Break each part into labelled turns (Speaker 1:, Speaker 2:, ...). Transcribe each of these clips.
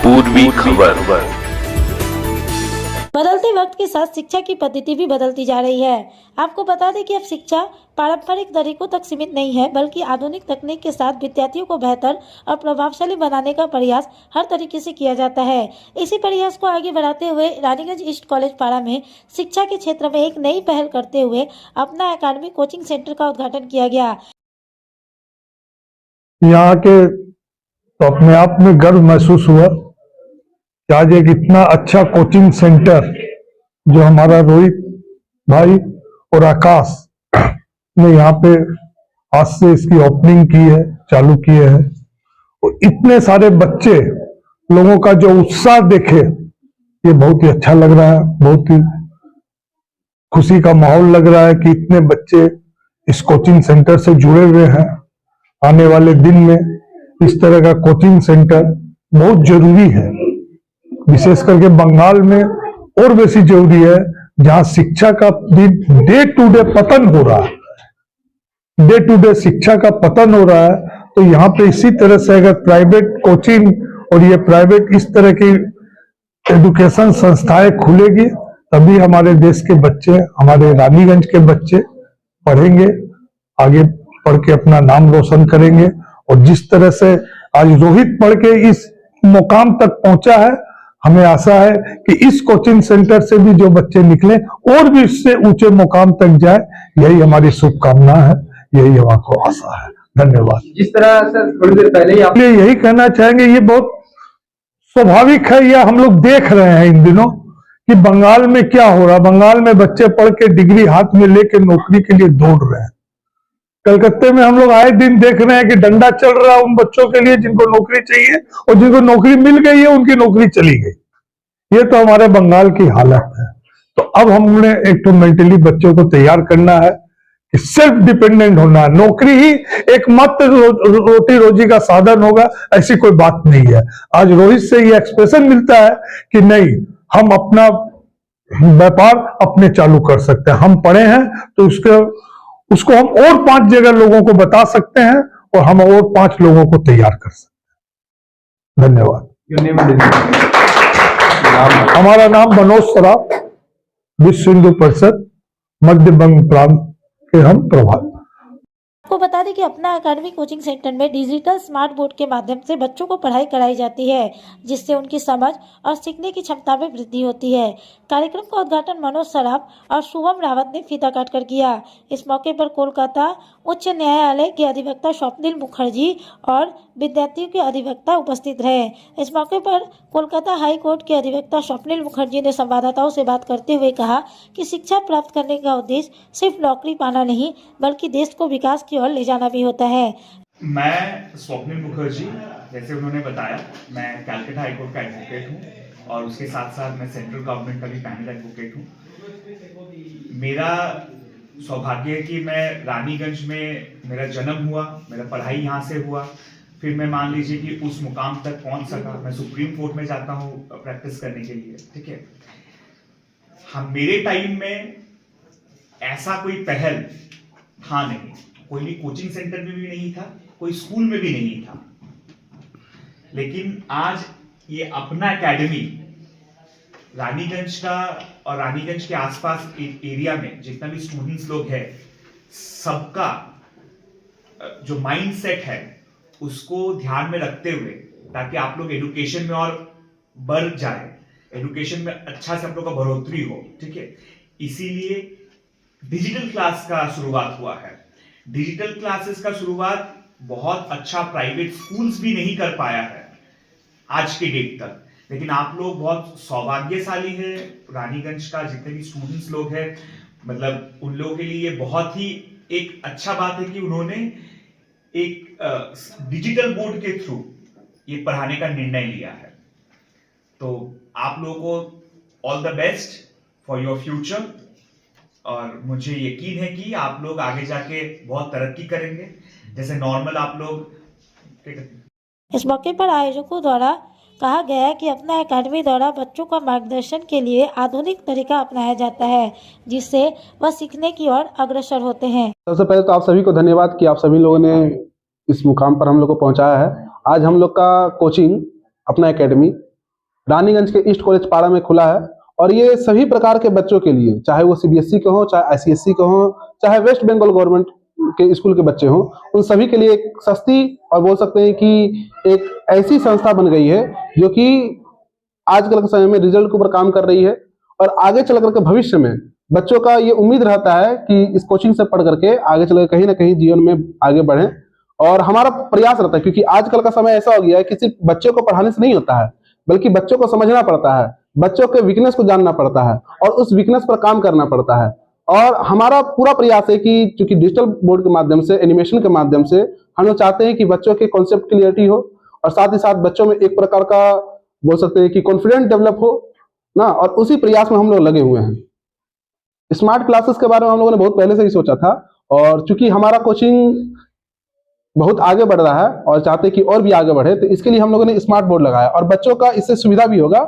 Speaker 1: पूर्वी खबर।
Speaker 2: बदलते वक्त के साथ शिक्षा की पद्धति भी बदलती जा रही है। आपको बता दें कि अब शिक्षा पारंपरिक तरीकों तक सीमित नहीं है, बल्कि आधुनिक तकनीक के साथ विद्यार्थियों को बेहतर और प्रभावशाली बनाने का प्रयास हर तरीके से किया जाता है। इसी प्रयास को आगे बढ़ाते हुए रानीगंज ईस्ट कॉलेज पारा में शिक्षा के क्षेत्र में एक नई पहल करते हुए अपना एकेडमी कोचिंग सेंटर का उद्घाटन किया गया।
Speaker 3: यहाँ के तो अपने आप में गर्व महसूस हुआ कि आज एक इतना अच्छा कोचिंग सेंटर जो हमारा रोहित भाई और आकाश ने यहाँ पे आज से इसकी ओपनिंग की है, चालू किए हैं। और इतने सारे बच्चे लोगों का जो उत्साह देखे, ये बहुत ही अच्छा लग रहा है। बहुत ही खुशी का माहौल लग रहा है कि इतने बच्चे इस कोचिंग सेंटर से जुड़े हुए हैं। आने वाले दिन में इस तरह का कोचिंग सेंटर बहुत जरूरी है, विशेष करके बंगाल में और बेसी जरूरी है, जहां शिक्षा का डे टू डे पतन हो रहा है। डे टू डे शिक्षा का पतन हो रहा है, तो यहाँ पे इसी तरह से अगर प्राइवेट कोचिंग और ये प्राइवेट इस तरह की एजुकेशन संस्थाएं खुलेगी, तभी हमारे देश के बच्चे, हमारे रानीगंज के बच्चे पढ़ेंगे, आगे पढ़ के अपना नाम रोशन करेंगे। और जिस तरह से आज रोहित पढ़ के इस मुकाम तक पहुंचा है, हमें आशा है कि इस कोचिंग सेंटर से भी जो बच्चे निकले और भी इससे ऊंचे मुकाम तक जाए, यही हमारी शुभकामना है, यही हमको आशा है। धन्यवाद।
Speaker 4: जिस तरह सर थोड़ी देर पहले ही आप
Speaker 3: यही कहना चाहेंगे, ये बहुत स्वाभाविक है, यह हम लोग देख रहे हैं इन दिनों कि बंगाल में क्या हो रहा है। बंगाल में बच्चे पढ़ के डिग्री हाथ में लेके नौकरी के लिए दौड़ रहे हैं। कलकत्ते में हम लोग आए दिन देख रहे हैं कि डंडा चल रहा है उन बच्चों के लिए जिनको नौकरी चाहिए, और जिनको नौकरी मिल गई है उनकी नौकरी चली गई। ये तो हमारे बंगाल की हालत है। तो अब हमने एक तो मेंटली बच्चों को तैयार करना है कि सेल्फ डिपेंडेंट होना है। नौकरी ही एकमात्र रोटी रोजी का साधन होगा, ऐसी कोई बात नहीं है। आज रोहित से ये एक्सप्रेशन मिलता है कि नहीं, हम अपना व्यापार अपने चालू कर सकते हैं। हम पढ़े हैं तो उसको हम और 5 जगह लोगों को बता सकते हैं, और हम और 5 लोगों को तैयार कर सकते हैं। धन्यवाद। हमारा नाम मनोज सराफ, विश्व हिंदू परिषद मध्य बंग प्रांत के हम प्रभारी।
Speaker 2: आपको बता दें कि अपना एकेडमी कोचिंग सेंटर में डिजिटल स्मार्ट बोर्ड के माध्यम से बच्चों को पढ़ाई कराई जाती है, जिससे उनकी समझ और सीखने की क्षमता में वृद्धि होती है। कार्यक्रम का उद्घाटन मनोज सराफ और शुभम रावत ने फीता काटकर किया। इस मौके पर कोलकाता उच्च न्यायालय के अधिवक्ता स्वप्निल मुखर्जी और विद्यार्थियों के अधिवक्ता उपस्थित रहे। इस मौके पर कोलकाता हाई कोर्ट के अधिवक्ता स्वप्निल मुखर्जी ने संवाददाताओं से बात करते हुए कहा कि शिक्षा प्राप्त करने का उद्देश्य सिर्फ नौकरी पाना नहीं, बल्कि देश को विकास की ओर ले जाना भी होता है।
Speaker 5: मैं स्वप्निल मुखर्जी, जैसे उन्होंने बताया, मैं कलकत्ता हाई कोर्ट का एडवोकेट हूँ और उसके साथ साथ मैं सेंट्रल गवर्नमेंट का भी पैनल एडवोकेट हूँ। मेरा सौभाग्य है कि मैं रानीगंज में मेरा जन्म हुआ, मेरा पढ़ाई यहाँ से हुआ, फिर मैं मान लीजिए कि उस मुकाम तक पहुँच सका। मैं सुप्रीम कोर्ट में जाता हूँ प्रैक्टिस करने के लिए, ठीक है। हम मेरे टाइम में ऐसा कोई पहल था नहीं, कोई भी कोचिंग सेंटर में भी नहीं था, कोई स्कूल में भी नहीं था। लेकिन आज ये अपना एकेडमी रानीगंज का और रानीगंज के आसपास एरिया में जितना भी स्टूडेंट्स लोग हैं, सबका जो माइंड सेट है उसको ध्यान में रखते हुए, ताकि आप लोग एजुकेशन में और बढ़ जाए, एजुकेशन में अच्छा से आप लोग का बढ़ोतरी हो, ठीक है। इसीलिए डिजिटल क्लास का शुरुआत हुआ है। डिजिटल क्लासेस का शुरुआत बहुत अच्छा प्राइवेट स्कूल्स भी नहीं कर पाया है आज के डेट तक, लेकिन आप लोग बहुत सौभाग्यशाली है। रानीगंज का जितने भी स्टूडेंट्स लोग हैं, मतलब उन लोगों के लिए बहुत ही एक अच्छा बात है कि उन्होंने एक डिजिटल बोर्ड के थ्रू ये पढ़ाने का निर्णय लिया है। तो आप लोगों को all the best for your future, और मुझे यकीन है कि आप लोग आगे जाके बहुत तरक्की करेंगे, जैसे नॉर्मल आप लोग।
Speaker 2: इस मौके पर आयोजकों द्वारा कहा गया है कि अपना एकेडमी द्वारा बच्चों का मार्गदर्शन के लिए आधुनिक तरीका अपनाया जाता है, जिससे वह सीखने की ओर अग्रसर होते हैं।
Speaker 4: सबसे पहले तो आप सभी को धन्यवाद कि आप सभी लोगों ने इस मुकाम पर हम लोग को पहुंचाया है। आज हम लोग का कोचिंग अपना एकेडमी रानीगंज के ईस्ट कॉलेज पाड़ा में खुला है। और ये सभी प्रकार के बच्चों के लिए, चाहे वो सीबीएसई के हों, चाहे आईसीएसई के हों, चाहे वेस्ट बंगाल गवर्नमेंट के स्कूल के बच्चे हों, उन सभी के लिए एक सस्ती और बोल सकते हैं कि एक ऐसी संस्था बन गई है जो कि आजकल के समय में रिजल्ट के ऊपर काम कर रही है। और आगे चल करके भविष्य में बच्चों का ये उम्मीद रहता है कि इस कोचिंग से पढ़ करके आगे चल कहीं ना कहीं जीवन में आगे बढ़े। और हमारा प्रयास रहता है, क्योंकि आजकल का समय ऐसा हो गया है कि सिर्फ बच्चों को पढ़ाने से नहीं होता है, बल्कि बच्चों को समझना पड़ता है, बच्चों के वीकनेस को जानना पड़ता है और उस वीकनेस पर काम करना पड़ता है। और हमारा पूरा प्रयास है कि चूंकि डिजिटल बोर्ड के माध्यम से, एनिमेशन के माध्यम से हम लोग चाहते हैं कि बच्चों के कॉन्सेप्ट क्लियरिटी हो और साथ ही साथ बच्चों में एक प्रकार का बोल सकते हैं कि कॉन्फिडेंस डेवलप हो ना। और उसी प्रयास में हम लोग लगे हुए हैं। स्मार्ट क्लासेस के बारे में हम लोगों ने बहुत पहले से ही सोचा था, और चूंकि हमारा कोचिंग बहुत आगे बढ़ रहा है और चाहते हैं कि और भी आगे बढ़े, तो इसके लिए हम लोगों ने स्मार्ट बोर्ड लगाया। और बच्चों का इससे सुविधा भी होगा।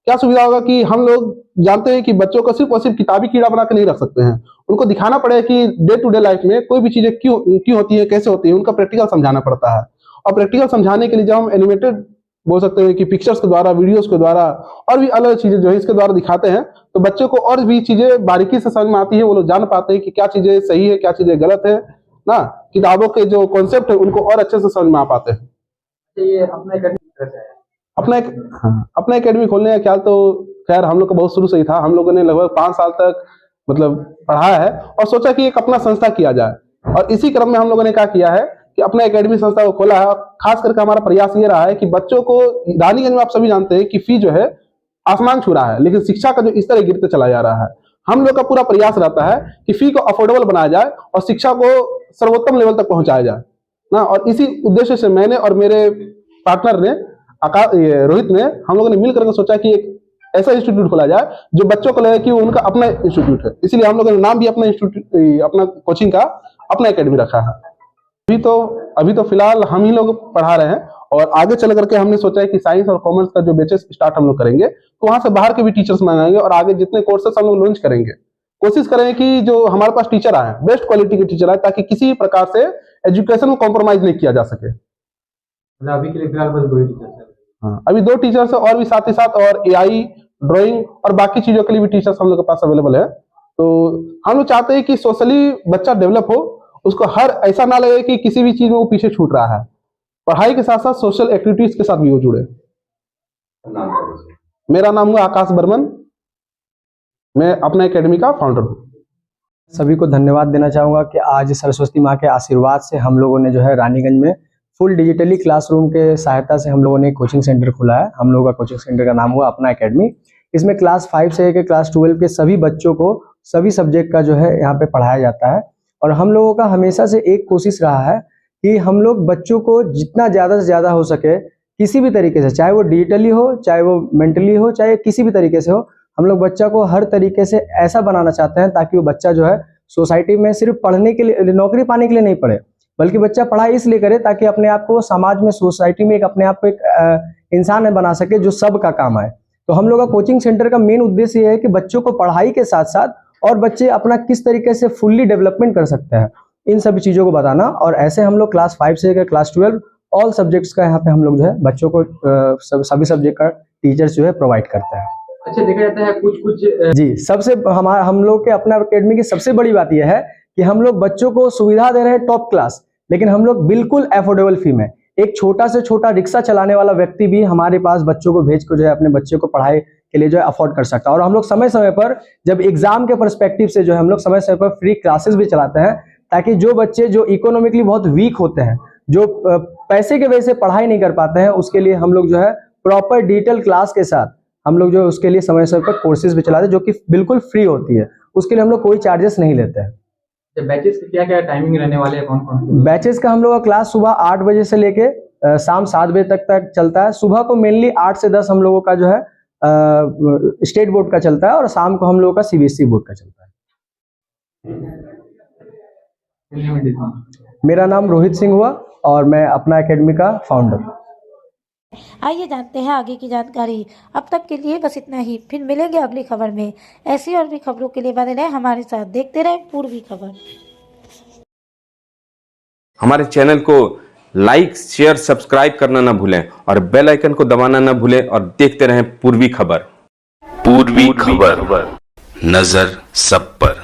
Speaker 4: क्या सुविधा होगा कि हम लोग जानते हैं कि बच्चों को सिर्फ और सिर्फ किताबी कीड़ा बना के नहीं रख सकते हैं। उनको दिखाना पड़ेगा कि डे टू डे लाइफ में कोई भी चीजें क्यों होती है, कैसे होती है, उनका प्रैक्टिकल समझाना पड़ता है। और प्रैक्टिकल समझाने के लिए जब हम एनिमेटेड बोल सकते हैं कि पिक्चर्स के द्वारा, वीडियोस के द्वारा और भी अलग चीजें जो है इसके द्वारा दिखाते हैं, तो बच्चों को और भी चीजें बारीकी से समझ में आती है। वो लोग जान पाते हैं कि क्या चीजें सही है, क्या चीजें गलत है ना। किताबों के जो कॉन्सेप्ट है उनको और अच्छे से समझ में आ पाते हैं। अपना एकेडमी खोलने का ख्याल तो खैर हम लोग का बहुत शुरू से ही था। हम लोगों ने लगभग 5 साल तक मतलब पढ़ाया है और सोचा कि एक अपना संस्था किया जाए। और इसी क्रम में हम लोगों ने क्या किया है कि अपना एकेडमी संस्था को खोला है। और खास करके हमारा प्रयास ये रहा है कि बच्चों को, रानीगंज में आप सभी जानते हैं कि फी जो है आसमान छू रहा है, लेकिन शिक्षा का जो स्तर है गिरते चला जा रहा है। हम लोग का पूरा प्रयास रहता है कि फी को अफोर्डेबल बनाया जाए और शिक्षा को सर्वोत्तम लेवल तक पहुंचाया जाए ना। और इसी उद्देश्य से मैंने और मेरे पार्टनर ने रोहित ने, हम लोगों ने मिलकर सोचा कि एक ऐसा इंस्टीट्यूट खोला जाए जो बच्चों को लगे कि वो उनका अपना इंस्टीट्यूट है। इसीलिए हम लोगों ने नाम भी अपना इंस्टीट्यूट, अपना कोचिंग का अपना एकेडमी रखा है। अभी तो फिलहाल हम ही लोग पढ़ा रहे हैं और आगे चल करके हमने सोचा है कि साइंस और कॉमर्स का जो बैचेस स्टार्ट हम लोग करेंगे, तो वहां से बाहर के भी टीचर्स मंगाएंगे और आगे जितने कोर्सेस हम लोग लॉन्च करेंगे, कोशिश करेंगे कि जो हमारे पास टीचर आए, बेस्ट क्वालिटी के टीचर आए, ताकि किसी प्रकार से एजुकेशन को कॉम्प्रोमाइज नहीं किया जा सके।
Speaker 1: अभी के लिए फिलहाल बस 2 ही टीचर्स हैं।
Speaker 4: हाँ, अभी 2 टीचर्स है और भी साथ ही साथ और एआई, ड्राइंग और बाकी चीजों के लिए भी टीचर्स हम लोग के पास अवेलेबल है। तो हम लोग चाहते हैं कि सोशली बच्चा डेवलप हो, उसको हर ऐसा ना लगे कि किसी भी चीज में वो पीछे छूट रहा है। पढ़ाई के साथ साथ सोशल एक्टिविटीज के साथ भी वो जुड़े। मेरा नाम हुआ आकाश बर्मन, मैं अपना एकेडमी का फाउंडर हूँ।
Speaker 1: सभी को धन्यवाद देना चाहूँगा कि आज सरस्वती माँ के आशीर्वाद से हम लोगों ने जो है रानीगंज में फुल डिजिटली क्लासरूम के सहायता से हम लोगों ने एक कोचिंग सेंटर खोला है। हम लोगों का कोचिंग सेंटर का नाम हुआ अपना एकेडमी। इसमें क्लास 5 से लेकर क्लास 12 के सभी बच्चों को सभी सब्जेक्ट का जो है यहाँ पे पढ़ाया जाता है। और हम लोगों का हमेशा से एक कोशिश रहा है कि हम लोग बच्चों को जितना ज़्यादा से ज़्यादा हो सके किसी भी तरीके से, चाहे वो डिजिटली हो, चाहे वो मेंटली हो, चाहे किसी भी तरीके से हो, हम लोग बच्चा को हर तरीके से ऐसा बनाना चाहते हैं ताकि वो बच्चा जो है सोसाइटी में सिर्फ पढ़ने के लिए, नौकरी पाने के लिए नहीं पढ़े, बल्कि बच्चा पढ़ाई इसलिए करे ताकि अपने आप को समाज में, सोसाइटी में एक अपने आप को एक इंसान बना सके जो सबका काम आए। तो हम लोग का कोचिंग सेंटर का मेन उद्देश्य ये है कि बच्चों को पढ़ाई के साथ साथ और बच्चे अपना किस तरीके से फुल्ली डेवलपमेंट कर सकते हैं, इन सभी चीज़ों को बताना। और ऐसे हम लोग क्लास 5 से लेकर क्लास 12 ऑल सब्जेक्ट्स का यहाँ पे हम लोग जो है बच्चों को सभी सब्जेक्ट का टीचर्स जो है प्रोवाइड करते हैं।
Speaker 6: अच्छा, देखा जाता है कुछ
Speaker 1: जी, सबसे हम लोग के अपना एकेडमी की सबसे बड़ी बात यह है कि हम लोग बच्चों को सुविधा दे रहे हैं टॉप क्लास, लेकिन हम लोग बिल्कुल अफोर्डेबल फी में। एक छोटा से छोटा रिक्शा चलाने वाला व्यक्ति भी हमारे पास बच्चों को भेज कर जो है अपने बच्चे को पढ़ाई के लिए जो है अफोर्ड कर सकता है। और हम लोग समय समय पर, जब एग्जाम के पर्सपेक्टिव से जो है हम लोग समय समय पर फ्री क्लासेस भी चलाते हैं, ताकि जो बच्चे जो इकोनॉमिकली बहुत वीक होते हैं, जो पैसे के वजह से पढ़ाई नहीं कर पाते हैं, उसके लिए हम लोग जो है प्रॉपर डिजिटल क्लास के साथ हम लोग जो उसके लिए समय समय पर कोर्सेज भी चलाते हैं, जो कि बिल्कुल फ्री होती है। उसके लिए हम लोग कोई चार्जेस नहीं लेते हैं।
Speaker 6: बैचेस के क्या क्या टाइमिंग रहने वाले हैं, कौन कौन?
Speaker 1: बैचेस का हम लोग का क्लास सुबह 8 बजे से लेके शाम 7 बजे तक चलता है। सुबह को मेनली 8 से 10 हम लोगों का जो है स्टेट बोर्ड का चलता है और शाम को हम लोगों का सीबीएसई बोर्ड का चलता है। मेरा नाम रोहित सिंह हुआ और मैं अपना एकेडमी का फाउंडर हूँ।
Speaker 2: आइए जानते हैं आगे की जानकारी। अब तक के लिए बस इतना ही, फिर मिलेंगे अगली खबर में। ऐसी और भी खबरों के लिए बने रहें हमारे साथ, देखते रहें पूर्वी खबर।
Speaker 7: हमारे चैनल को लाइक शेयर सब्सक्राइब करना ना भूलें और बेल आइकन को दबाना ना भूलें और देखते रहें पूर्वी खबर।
Speaker 8: पूर्वी खबर, नजर सब पर।